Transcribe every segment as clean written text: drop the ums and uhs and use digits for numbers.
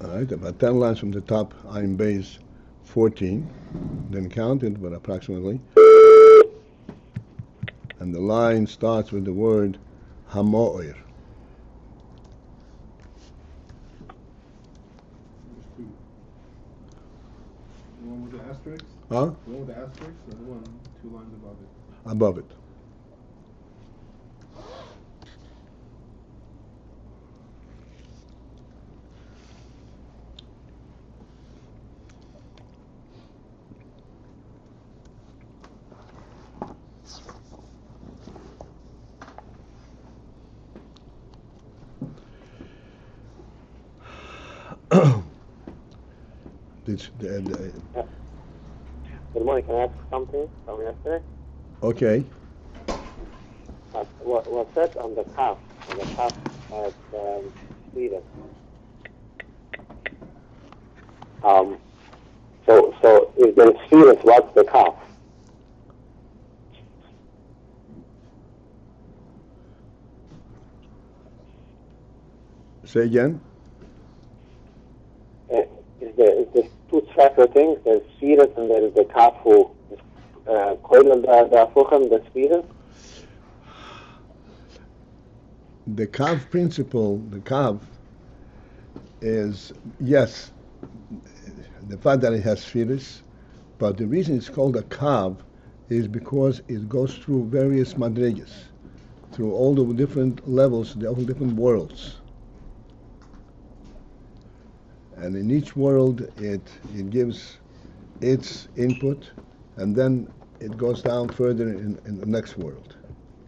All right, about 10 lines from the top, AyinBase 14, then count it, but approximately. And the line starts with the word Hamo'ir. The one with the asterisk? Huh? The one with the asterisk, or the one 2 lines above it? Above it. Good morning. Can I ask something from yesterday? Okay. What said on the calf? On the calf at Sweden. So if there's Sweden, what's the calf? Say again. Is there two separate things? There's Sweden and there is the calf who koilen the fuchem, the Sweden. The Kav principle, the Kav, is, yes, the fact that it has spheres, but the reason it's called a Kav is because it goes through various madrigas, through all the different levels, the all different worlds. And in each world, it gives its input, and then it goes down further in the next world.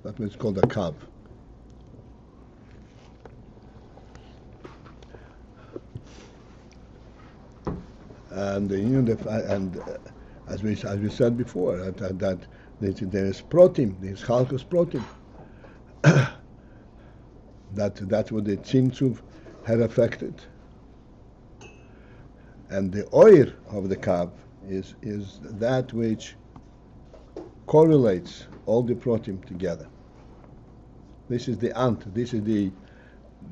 That's why it's called a Kav. And as we said before, that there is protein, there is chalkus protein. That's what the tzimtzum had affected. And the oil of the kav is that which correlates all the protein together. This is the ant. This is the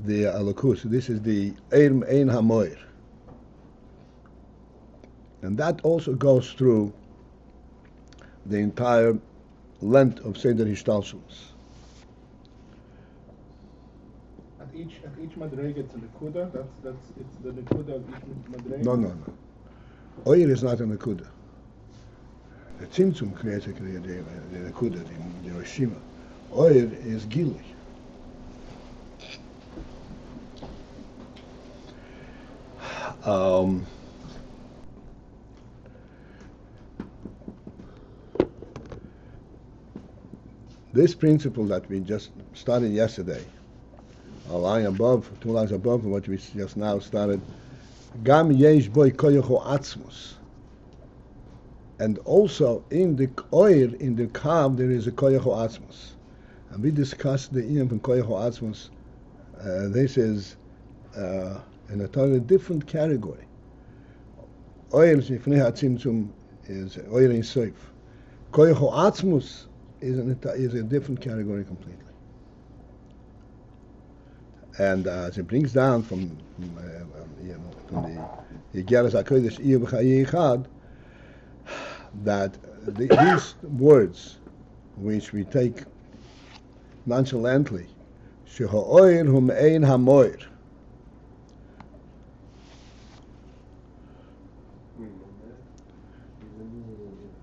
alakus. This is the ein hamoir. And that also goes through the entire length of Seder Hishtalshelus. At each madrega it's a nekuda. It's the nekuda of each madrega. No. Oil is not a nekuda. The tzimtzum creates the nekuda, the roshima. Oil is gili. This principle that we just started yesterday, a line above, 2 lines above what we just now started, Gam yesh boy koyocho atzmus. And also in the oil, in the kav, there is a koyocho atzmus. And we discussed the iyam from koyocho atzmus. This is in a totally different category. Oil shifnei hatzimtzum is oil in seif. Koyocho atzmus is a different category completely. And as it brings down from the Yigeras HaKodesh Iyah B'Chayi Echad, that these words, which we take nonchalantly, Sheho'oir hum ein hamoir,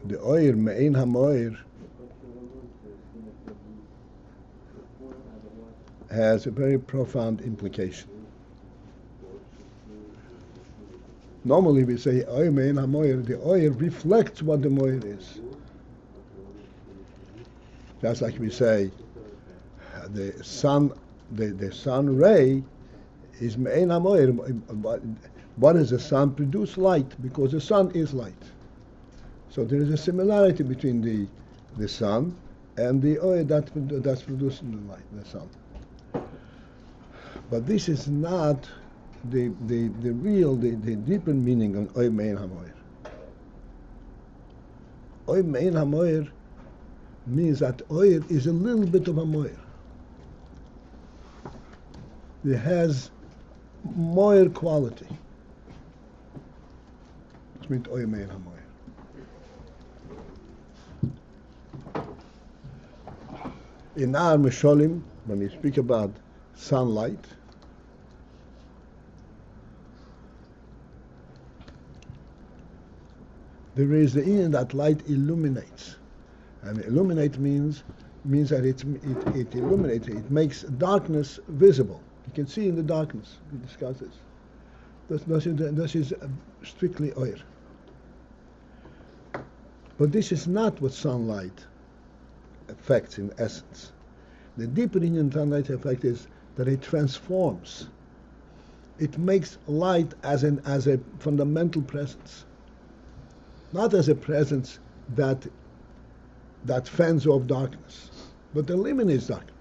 the oir me'ein hamoir has a very profound implication. Normally we say oir me'ein hamoir, the oir reflects what the moir is. Just like we say the sun ray is me'ein hamoir. What does the sun produce? Light, because the sun is light. So there is a similarity between the sun and the oil that's producing the light, the sun. But this is not the deeper meaning of oil me'ein hamoir. Oil me'ein hamoir means that oil is a little bit of a moir. It has moir quality. It means oil mein hamoir. In our Mesholim, when we speak about sunlight, there is the in that light illuminates. And illuminate means that it illuminates, it makes darkness visible. You can see in the darkness. We discussed this. This is strictly oir. But this is not what sunlight affects in essence. The deeper in sunlight effect is that it transforms. It makes light as a fundamental presence, not as a presence that fends off darkness, but eliminates darkness.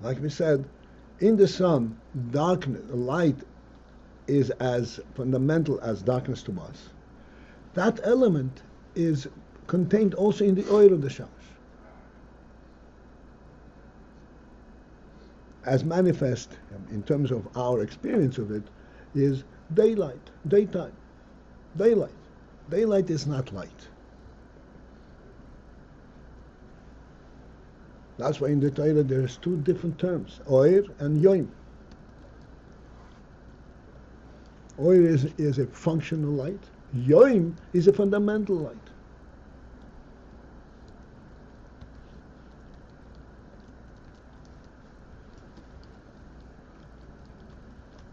Like we said, in the sun, darkness, light is as fundamental as darkness to us. That element is contained also in the oil of the shamash, as manifest in terms of our experience of it is daylight, daytime, daylight. Daylight is not light. That's why in the Torah there's two different terms, oir and yoim. Oir is a functional light. Yoim is a fundamental light.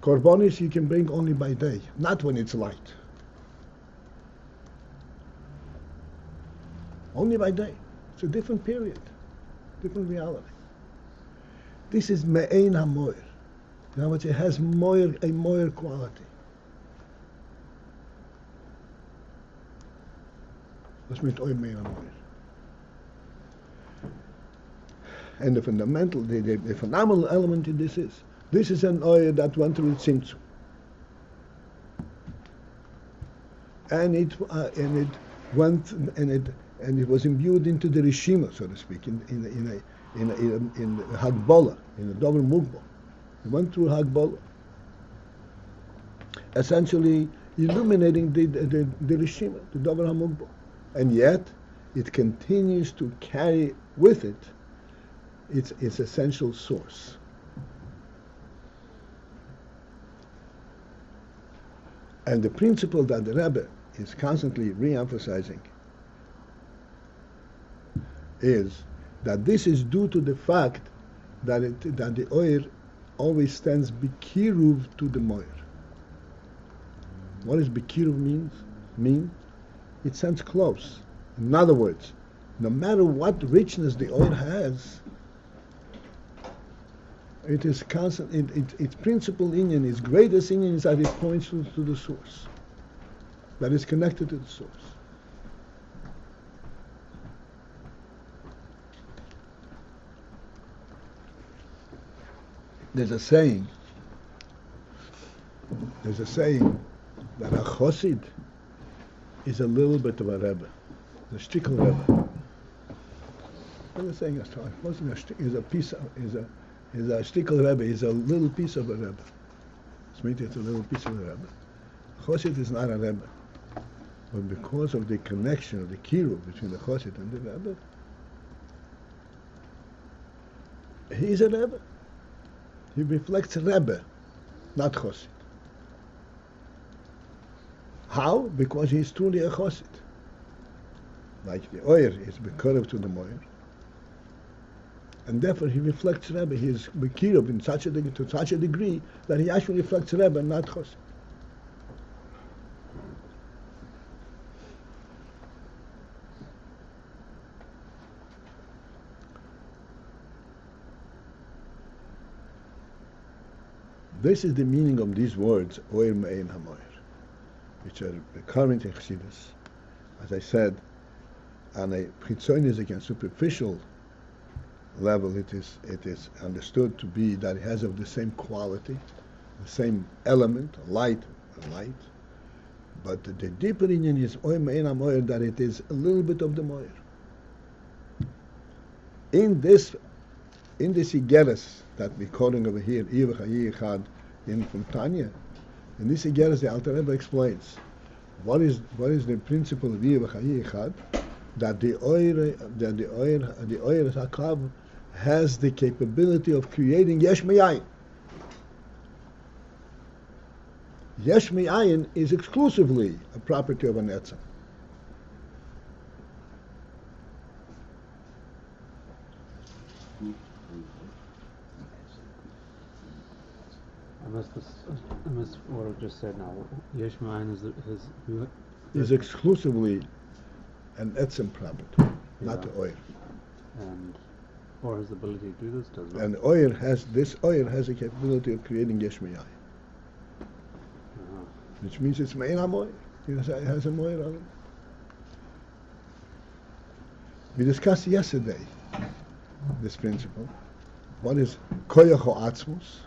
Korbanis you can bring only by day, not when it's light. Only by day. It's a different period, different reality. This is me'ein hamoir. In other words, it has a moir quality. That's meant oil me'ein hamoir. And the fundamental, the phenomenal element in this is an oil that went through tzimtzum. And it was imbued into the Rishima, so to speak, in Hagbola, in a double mukbal. It went through Hagbola, essentially illuminating the Rishima, the double Hamukbal. And yet, it continues to carry with it its essential source. And the principle that the Rebbe is constantly re-emphasizing is that this is due to the fact that the oir always stands bikiruv to the moir. What does bikiruv mean? It stands close. In other words, no matter what richness the oil has, it is constant. Its principal inyan, its greatest inyan, is that it points to the source, that is connected to the source. There's a saying that a chassid is a little bit of a Rebbe, the shtickle Rebbe. What is saying? Is a piece of, is a shtickle Rebbe, is a little piece of a Rebbe. It's a little piece of a Rebbe. Chassid is not a Rebbe, but because of the connection of the kiruv between the chassid and the Rebbe, he's a Rebbe. He reflects Rebbe, not chassid. How? Because he's truly a chassid. Like the oir is bekorov to the moir, and therefore he reflects Rebbe. He is bekorov to such a degree that he actually reflects Rebbe, not chassid. This is the meaning of these words, oir me'ein hamoir, which are recurrent in Chassidus. As I said, on a chitzonic and superficial level, it is understood to be that it has of the same quality, the same element, light. But the deeper union is oy mein amoyer, that it is a little bit of the moyer. In this Igeres that we're calling over here, in from Tanya, in this Igeres the Alter Rebbe explains what is the principle of Yichad, that the oyer Hakav has the capability of creating Yesh Me'ayin. Yesh Me'ayin is exclusively a property of an Etzem. I missed what I just said now. Yesh Me'ayin Is exclusively an Etzem property, not the oyer. And or has the ability to do this, does it? And oyer has the capability of creating Yesh Me'ayin. Which means it's Me'in HaMoyer. It has a Moyer on it. We discussed yesterday this principle. What is Koyach Atzmus?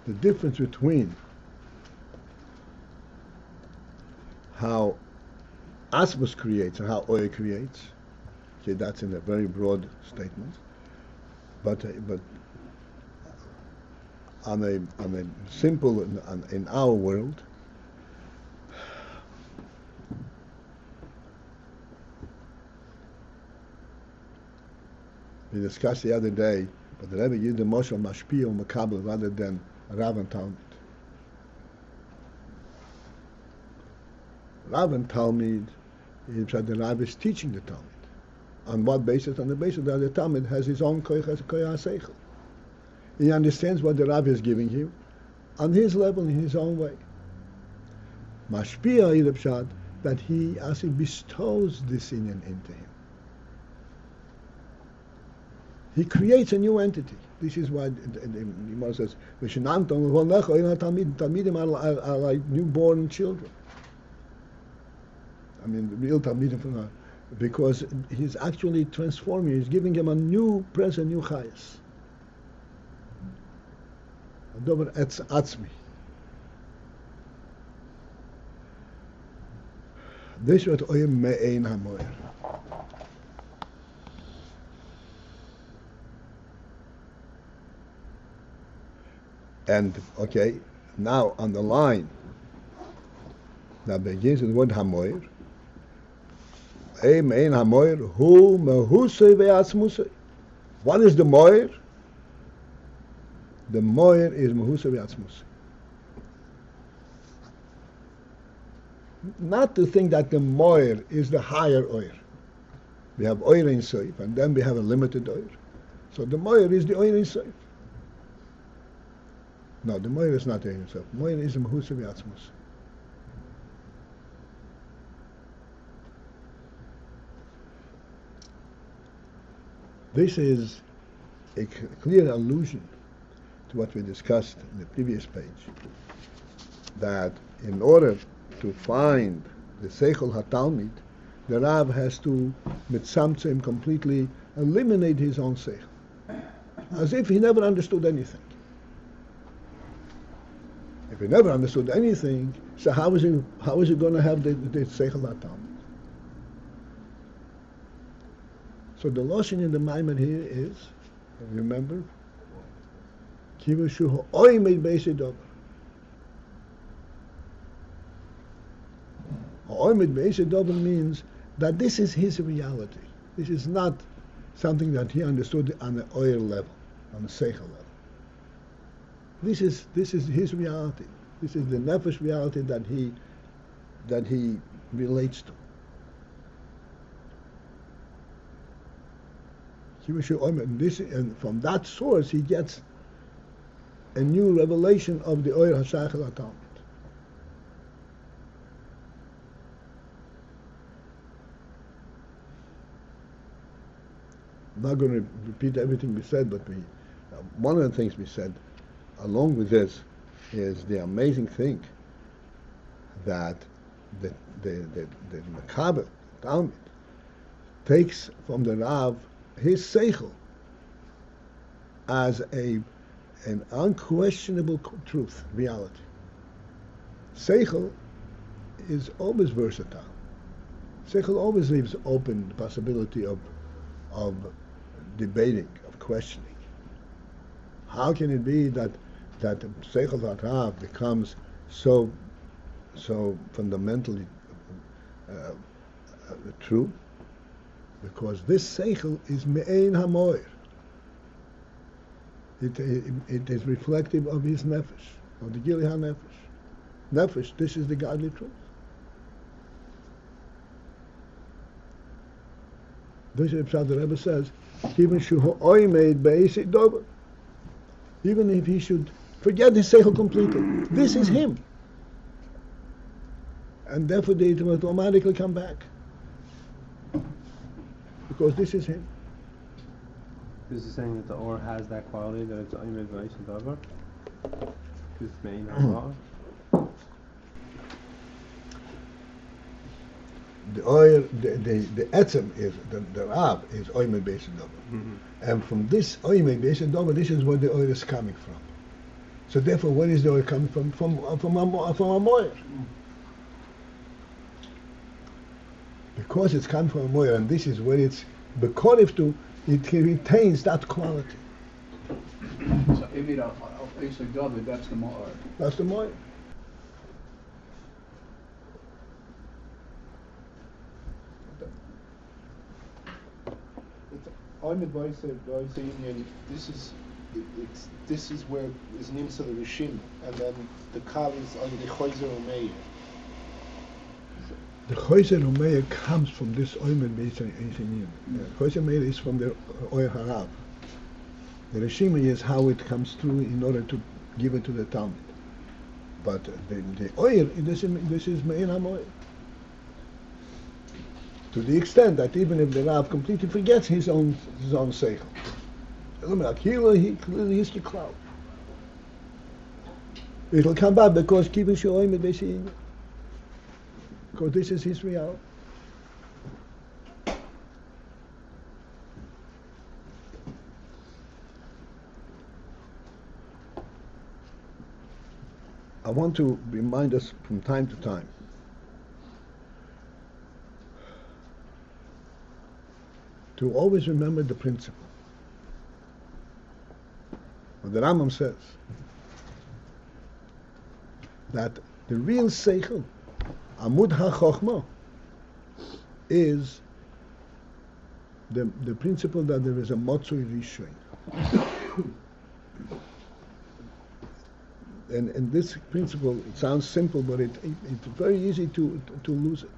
The difference between how Atzmus creates and how Oyer creates. Okay, that's in a very broad statement. But on a simple, in our world, we discussed the other day, but the Rebbe used the Moshe Mashpia or Makabel rather than Rav and Talmud. Rav and Talmud is that the Rav is teaching the Talmud. On what basis? On the basis that the Talmud has his own koyach seichel. He understands what the Rav is giving him on his level, in his own way. Mashpia Yidapshad, that he actually bestows this inyan into him. He creates a new entity. This is why the Gemara says, Talmidim are like newborn children. I mean, the real Talmidim from her. Because he's actually transforming, he's giving him a new present, new chayas. Dober Atzmi. This is what Oyem Me'ein HaMoyer. And, okay, now on the line that begins with the word HaMoyer, Oyem Me'ein HaMoyer, Hu Mehusei Ve'atzmusei. What is the Moyer? The Moyer is Mehusei Ve'atzmusei. Not to think that the Moyer is the higher Oyer. We have Oyer in Seif, and then we have a limited Oyer. So the Moyer is the Oyer in Seif. No, the Moyer is not Oyer in Seif. Moyer is Mehusei Ve'atzmusei. This is a clear allusion to what we discussed in the previous page, that in order to find the Seichel HaTalmid, the Rav has to, mitzamtzim, completely eliminate his own Seichel, as if he never understood anything. If he never understood anything, so how is he going to have the Seichel HaTalmid? So the lashon in the Maimon here is, remember, Kivashu AyinBase Beis. AyinBase Beis means that this is his reality. This is not something that he understood on the oil level, on the seichel level. This is his reality. This is the nefesh reality that he relates to. And from that source he gets a new revelation of the Oyer HaShaychel HaTalmid. I'm not going to repeat everything we said, but one of the things we said along with this is the amazing thing that the Makaber Talmud takes from the Rav his seichel as an unquestionable truth, reality. Seichel is always versatile. Seichel always leaves open the possibility of debating, of questioning. How can it be that Seichel Harav becomes so fundamentally true? Because this Seichel is Me'ein HaMoir. It is reflective of his nefesh, of the Gili HaNefesh. Nefesh, this is the godly truth. This is what the Rebbe says, even if he should forget his Seichel completely, this is him. And therefore it will automatically come back. Because this is him. Is he saying that the or has that quality, that it's Ayin Beis and Davar? Because it's main Allah? The oil, the etzem is, the Rab is Ayin Beis and Davar. And from this Ayin Beis and Davar, this is where the oil is coming from. So therefore, where is the oil coming from? From Amoyer. Because it's coming from Amoyer, and this is where it's bekorev to, it retains that quality. So if it basically double, that's the more. That's the Moyer. Ayinbase, this is where is Nimsa the Rishim, and then the Kal is on the Choizer Umeir. The Choizer Umeir comes from this Oimer Beis Ayin. Choizer Umeir is from the Oyer Harav. The Rishima is how it comes through in order to give it to the Talmud. But the Oyer, this is Me'in HaMoyer. To the extent that even if the Rav completely forgets his own Seichel. He clearly is the cloud. It'll come back because Kivin Shoim and Beis, because this is his reality. I want to remind us from time to time to always remember the principle. What the Rambam says, that the real Seichel, Amud HaChochma, is the principle that there is a Motzoi Rishon. And this principle, it sounds simple, but it's very easy to lose it.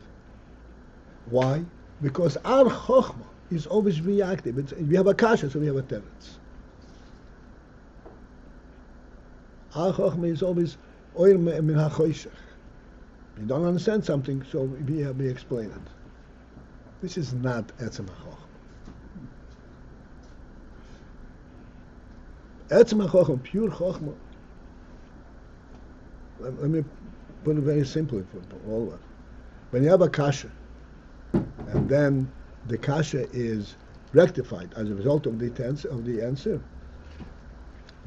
Why? Because our Chochma is always reactive. We have a kasha, so we have a teretz. Our chokhmah is always oil min hachoshech. You don't understand something, so we explain it. This is not etzem hachokhmah. Etzem hachokhmah, pure chokhmah. Let me put it very simply for all of us. When you have a kasha, and then the kasha is rectified as a result of the answer.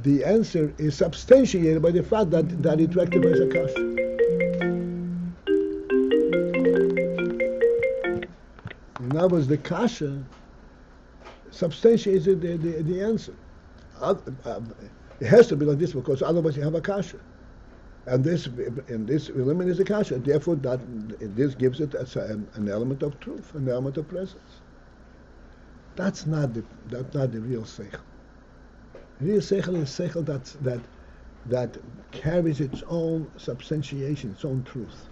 The answer is substantiated by the fact that it rectifies a kasha. In other words, the kasha substantiates the answer. It has to be like this because otherwise you have a kasha. And this eliminates the kasha. Therefore, this gives it an element of truth, an element of presence. That's not the real seichel. Real seichel is seichel that carries its own substantiation, its own truth.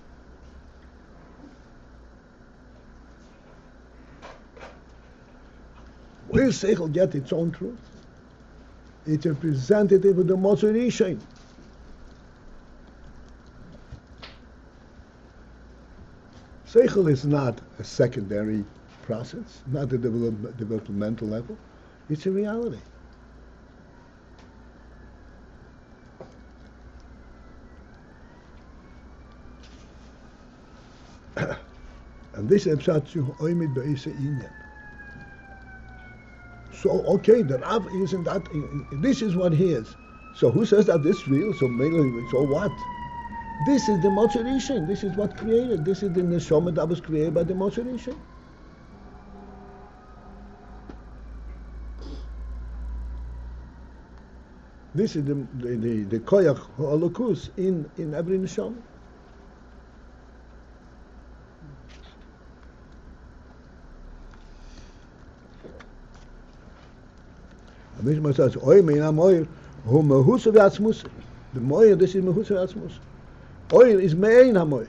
Real seichel gets its own truth. It's representative of the Motzei Rishon. Seichel is not a secondary process, not a developmental level. It's a reality. And this is Oymid Beis Ayin. So, okay, the Rav isn't that, this is what he is. So who says that this is real? So maybe, so what? This is the motivation. This is what created. This is the neshama that was created by the motivation. This is the koyach ha'alakus in every neshama. Mishnah says, "Oy mein hamoyer hu mehusa v'atzmus." The moyer, this is mehusa v'atzmus. Oil is mein hamoyer.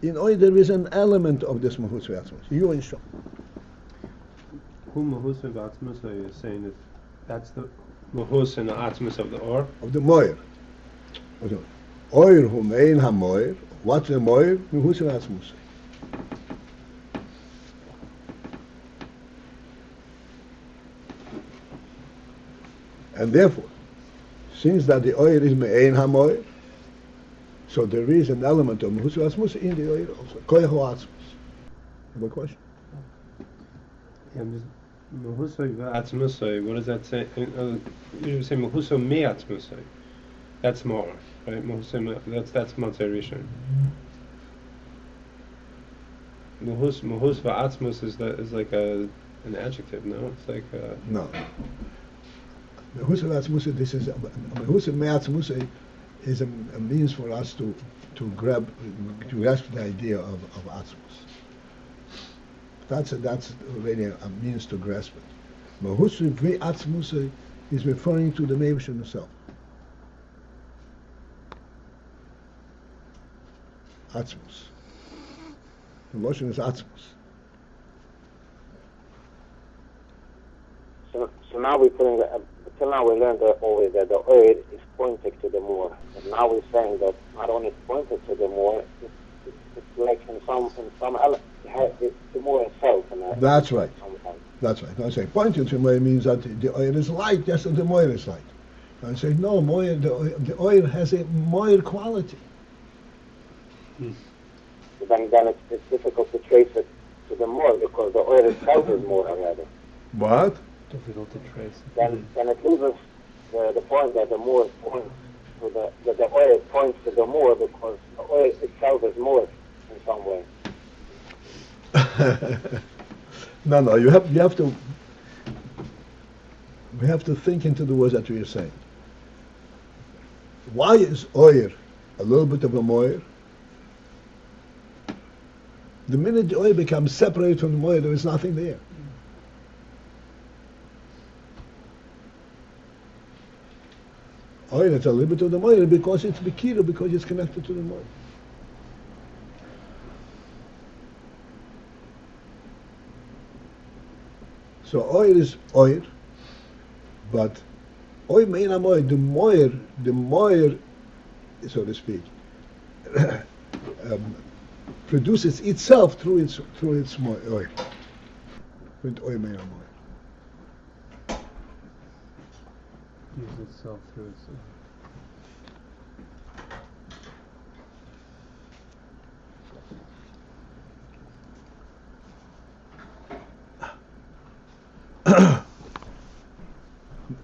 In oil there is an element of this mehusa v'atzmus. You and Shom. Who mahus and atzmus are you saying that that's the mahus and the atzmus of the or? Of the moyer. Oil hu mein hamoyer. What's the moyer? Mehusa v'atzmus. And therefore, since that the oil is me'ein hamoyer, so there is an element of mehusa v'atzmus in the oil also. Koyach ha'atzmus. You have a question? Mahusay v'atzmusay, what does that say? You say mahusay me'atzmusay. That's more, right? Mahusay, that's motivation. Mahus v'atzmus is like an adjective, no? It's like No. Mehusa v'atzmus, this is mehusa me'atzmus is a means for us to grasp the idea of atzmus. That's already a means to grasp it. Mehusa v'atzmus is referring to the Meibush himself. Atzmus. The motion is atzmus. So now we're putting till now we learned always that the oil is pointing to the more. And now we're saying that not only it's pointing to the more, it's like in some element, it's the more itself. That's right. That's right. I say pointing to more means that the oil is light, just as the moyer is light. I say no, moyer, the oil has a moyer quality. So then it's difficult to trace it to the more because the oil itself is more already. What? difficult to trace. Then it loses the point that the more points to the oil points to the more because the oil itself is more in some way. No, you have to. We have to think into the words that we are saying. Why is oil a little bit of a moyer? The minute the oil becomes separated from the moyer, there is nothing there. Oil is a little bit of the moyer because it's Bekira, because it's connected to the moyer. So oil is oil, but oil meina moyer, the moyer, so to speak, produces itself through its oil. With oil meina moyer. Use itself through itself.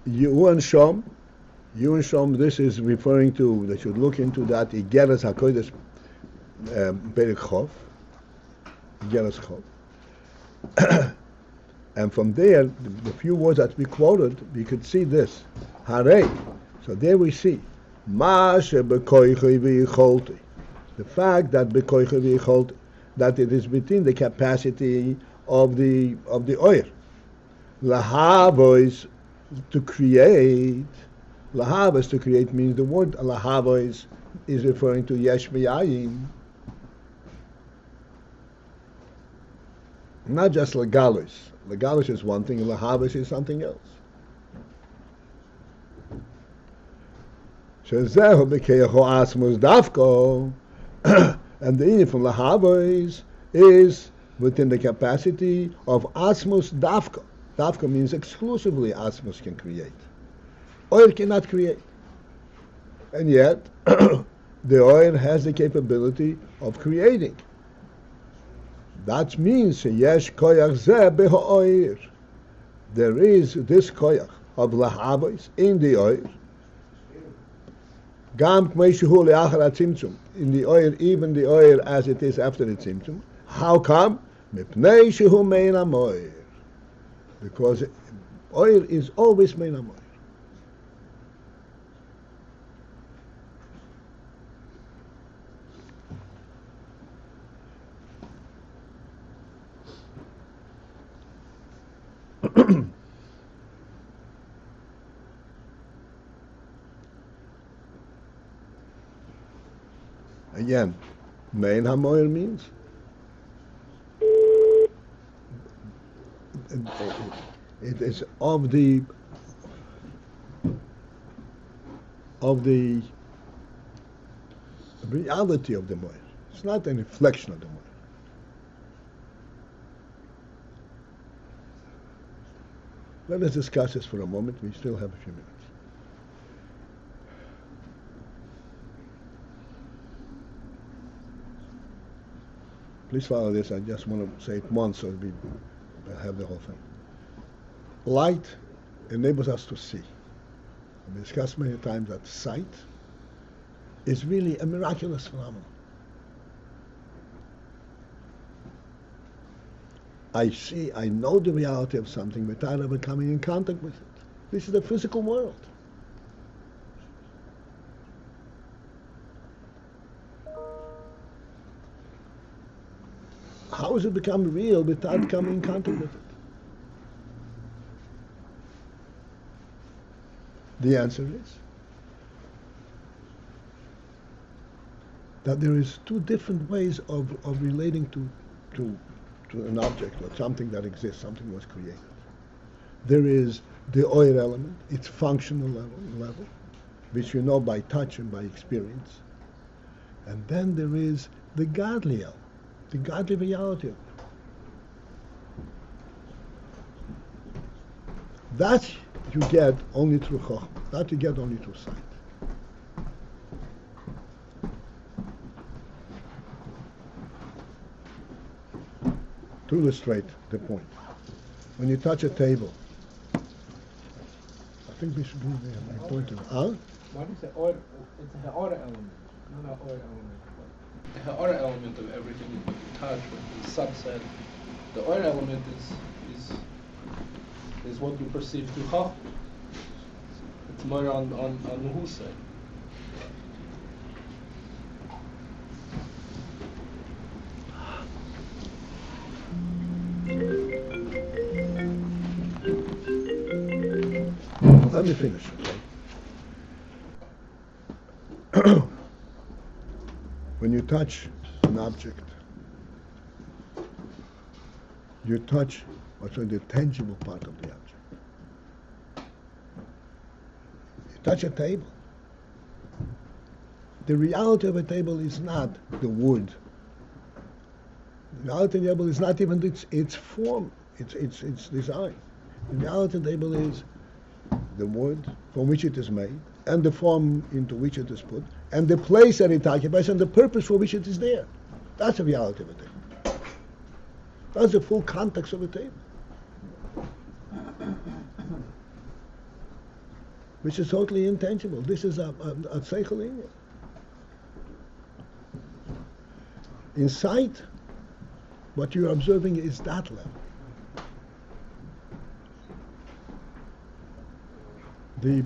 You and Shom, this is referring to, they should look into that, Igeres HaKodesh Perek Chov, Igeres Chov. And from there, the few words that we quoted, we could see this, Harei. So there we see, Ma shebekoichei v'yicholti. The fact that bekoichei v'yicholti, that it is within the capacity of the oil. Lahavois, to create. Lahavos, to create, means the word lahavos is referring to yesh v'ayin. Not just legalos. Legalos is one thing, lahavos is something else. Shezehu b'keyacho asmos dafko. And the inyan from lahavos is within the capacity of asmos dafko. Dafka means exclusively Asmos can create. Oil cannot create. And yet, the oil has the capability of creating. That means, yesh koyach zeh beho'oir. There is this koyach of lahavos in the oil. Gam k'mei shehu le'achar hatzimtzum. In the oil, even the oil as it is after the tzimtzum. How come? Mipnei shehu mein hamoir. Because oil is always mein hamoir. Again, mein hamoir means it is of the reality of the moir. It's not a reflection of the moir. Let us discuss this for a moment. We still have a few minutes. Please follow this. I just want to say it once so we have the whole thing. Light enables us to see. I've discussed many times that sight is really a miraculous phenomenon. I see, I know the reality of something without ever coming in contact with it. This is the physical world. How has it become real without coming in contact with it? The answer is that there is two different ways of relating to an object or something that exists, something was created. There is the oil element, its functional level, which you know by touch and by experience. And then there is the godly element, the godly reality of it. That you get only through Chochmah. That you get only through sight. To illustrate the point, when you touch a table, I think we should do the point. Huh? What is the order? It's the order element, not an oil element. The order element of everything you touch, the subset. The order element is what you perceive through Chochmah. It's more on the side. Let me finish. Okay? When you touch an object, you touch what's the tangible part of the object. You touch a table. The reality of a table is not the wood. The reality of the table is not even its form, its design. The reality of the table is the wood from which it is made, and the form into which it is put, and the place that it occupies, and the purpose for which it is there. That's the reality of a table. That's the full context of a table. Which is totally intangible. This is a seichel inyan. In sight, what you're observing is that level. The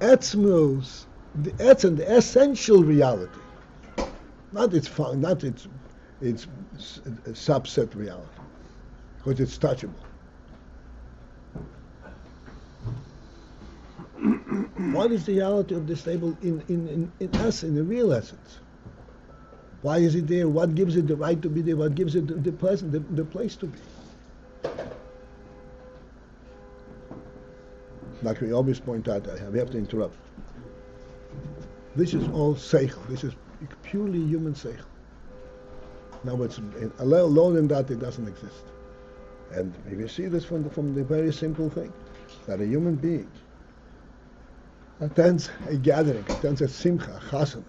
etzmos, the etzem, the essential reality, not its subset reality, because it's touchable. What is the reality of this table in us, in the real essence? Why is it there? What gives it the right to be there? What gives it the place to be? Like we always point out, we have to interrupt. This is all seichel. This is purely human seichel. Now, what's alone in that, it doesn't exist. And if you see this from the very simple thing, that a human being attends a gathering, attends a simcha, a chasana,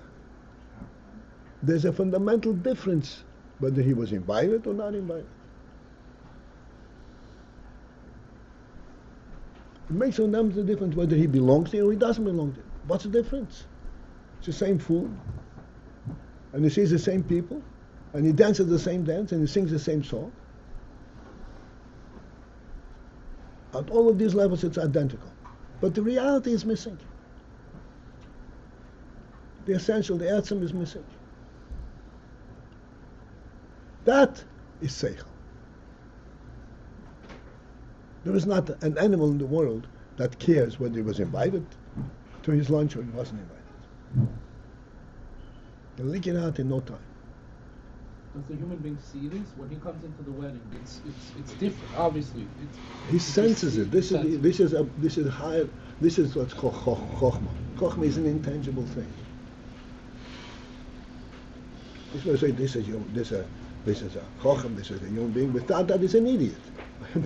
there's a fundamental difference whether he was invited or not invited. It makes a fundamental difference whether he belongs there or he doesn't belong there. What's the difference? It's the same food, and he sees the same people, and he dances the same dance, and he sings the same song. At all of these levels, it's identical. But the reality is missing. The essential, the atom is missing. That is seichel. There is not an animal in the world that cares whether he was invited to his lunch or he wasn't invited. They'll leak it out in no time. Does the human being see this when he comes into the wedding? It's different, obviously. He senses it. This is higher. This is what's called chokhmah. Chokhmah is an intangible thing. This is say this is a chochem. This is a human being. Without that, is an idiot.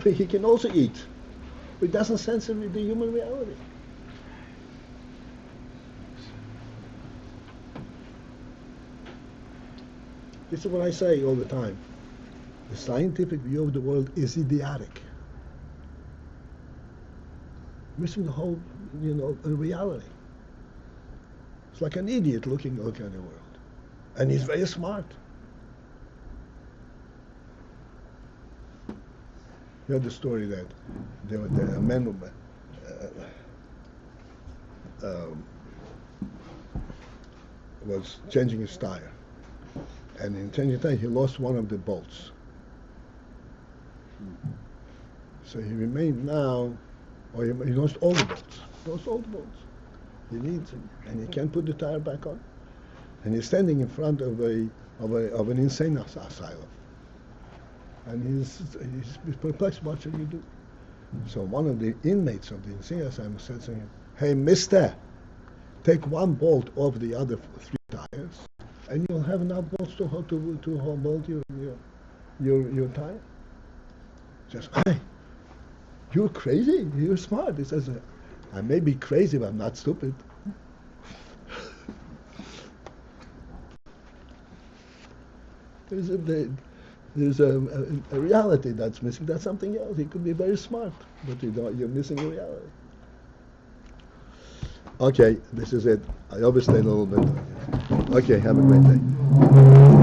He can also eat, but he doesn't sense the human reality. This is what I say all the time. The scientific view of the world is idiotic. Missing the whole, reality. It's like an idiot looking at the world. And he's very smart. You heard the story that a man was changing his tire. And in changing tire, he lost one of the bolts. So he remained now, or he lost all the bolts. He needs it, and he can't put the tire back on. And he's standing in front of an insane asylum. And he's perplexed. What should you do? So one of the inmates of the insane asylum said to him, "Hey, Mister, take one bolt off the other 3 tires, and you'll have enough bolts to bolt your tire." He says, "Hey, you're crazy. You're smart." He says, "I may be crazy, but I'm not stupid." There's a reality that's missing. That's something else. He could be very smart, but you're missing a reality. Okay, this is it. I overstayed a little bit. Okay, have a great day.